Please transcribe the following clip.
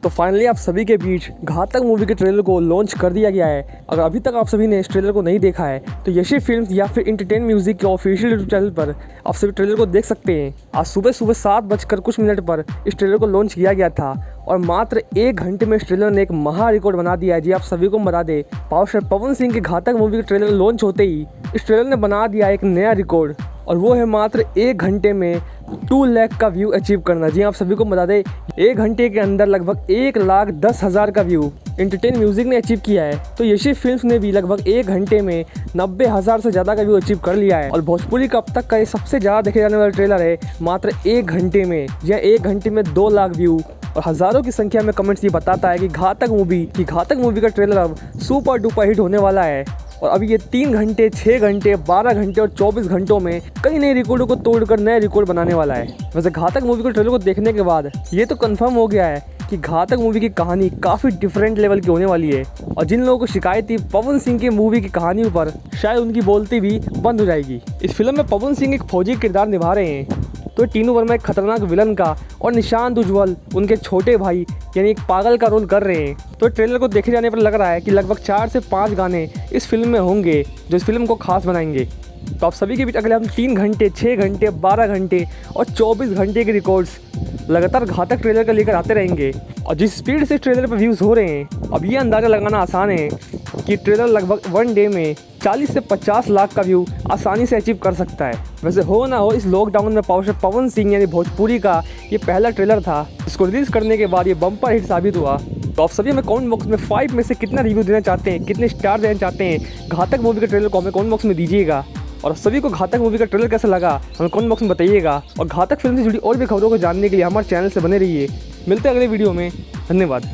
तो फाइनली आप सभी के बीच घातक मूवी के ट्रेलर को लॉन्च कर दिया गया है। अगर अभी तक आप सभी ने इस ट्रेलर को नहीं देखा है तो यशी फिल्म्स या फिर एंटरटेन म्यूजिक के ऑफिशियल यूट्यूब चैनल पर आप सभी ट्रेलर को देख सकते हैं। आज सुबह 7:00 पर इस ट्रेलर को लॉन्च किया गया था और मात्र 1 घंटे में इस ट्रेलर ने एक महा रिकॉर्ड बना दिया है। जी आप सभी को बता दें, पावर स्टार पवन सिंह के घातक मूवी के ट्रेलर लॉन्च होते ही इस ट्रेलर ने बना दिया एक नया रिकॉर्ड और वो है मात्र 1 घंटे में 2 लाख का व्यू अचीव करना। जी आप सभी को बता दें, 1 घंटे के अंदर लगभग 1,10,000 का व्यू एंटरटेन म्यूजिक ने अचीव किया है। तो यशी फिल्म्स ने भी लगभग 1 घंटे में 90,000 से ज़्यादा का व्यू अचीव कर लिया है और भोजपुरी का अब तक का ये सबसे ज़्यादा देखे जाने वाला ट्रेलर है मात्र 1 घंटे में। यह 1 घंटे में 2 लाख व्यू और हज़ारों की संख्या में कमेंट्स ये बताता है कि घातक मूवी का ट्रेलर अब सुपर डुपर हिट होने वाला है। और अभी ये 3 घंटे, 6 घंटे, 12 घंटे और 24 घंटों में कई नए रिकॉर्डों को तोड़कर नए रिकॉर्ड बनाने वाला है। वैसे घातक मूवी के ट्रेलर को देखने के बाद ये तो कंफर्म हो गया है कि घातक मूवी की कहानी काफ़ी डिफरेंट लेवल की होने वाली है और जिन लोगों को शिकायत थी पवन सिंह की मूवी की कहानियों पर, शायद उनकी बोलती भी बंद हो जाएगी। इस फिल्म में पवन सिंह एक फौजी किरदार निभा रहे हैं तो टीनू वर्मा एक खतरनाक विलन का और निशांत उज्ज्वल उनके छोटे भाई यानी एक पागल का रोल कर रहे हैं। तो ट्रेलर को देखे जाने पर लग रहा है कि लगभग 4 से 5 गाने इस फिल्म में होंगे जो इस फिल्म को खास बनाएंगे। तो आप सभी के बीच अगले हम 3 घंटे, 6 घंटे, 12 घंटे और 24 घंटे के रिकॉर्ड्स लगातार घातक ट्रेलर का लेकर आते रहेंगे। और जिस स्पीड से ट्रेलर पर व्यूज़ हो रहे हैं, अब ये अंदाज़ा लगाना आसान है कि ट्रेलर लगभग 1 डे में 40 से 50 लाख का व्यू आसानी से अचीव कर सकता है। वैसे हो ना हो, इस लॉकडाउन में पावर स्टार पवन सिंह यानी भोजपुरी का ये पहला ट्रेलर था। इसको रिलीज़ करने के बाद ये बम्पर हिट साबित हुआ। तो आप सभी हमें कमेंट बॉक्स में 5 में से कितना रिव्यू देना चाहते हैं, कितने स्टार देना चाहते हैं घातक मूवी के ट्रेलर को हमें कमेंट बॉक्स में दीजिएगा। और सभी को घातक मूवी का ट्रेलर कैसा लगा हमें कमेंट बॉक्स में बताइएगा। और घातक फिल्म से जुड़ी और भी खबरों को जानने के लिए हमारे चैनल से बने रहिए। मिलते हैं अगले वीडियो में। धन्यवाद।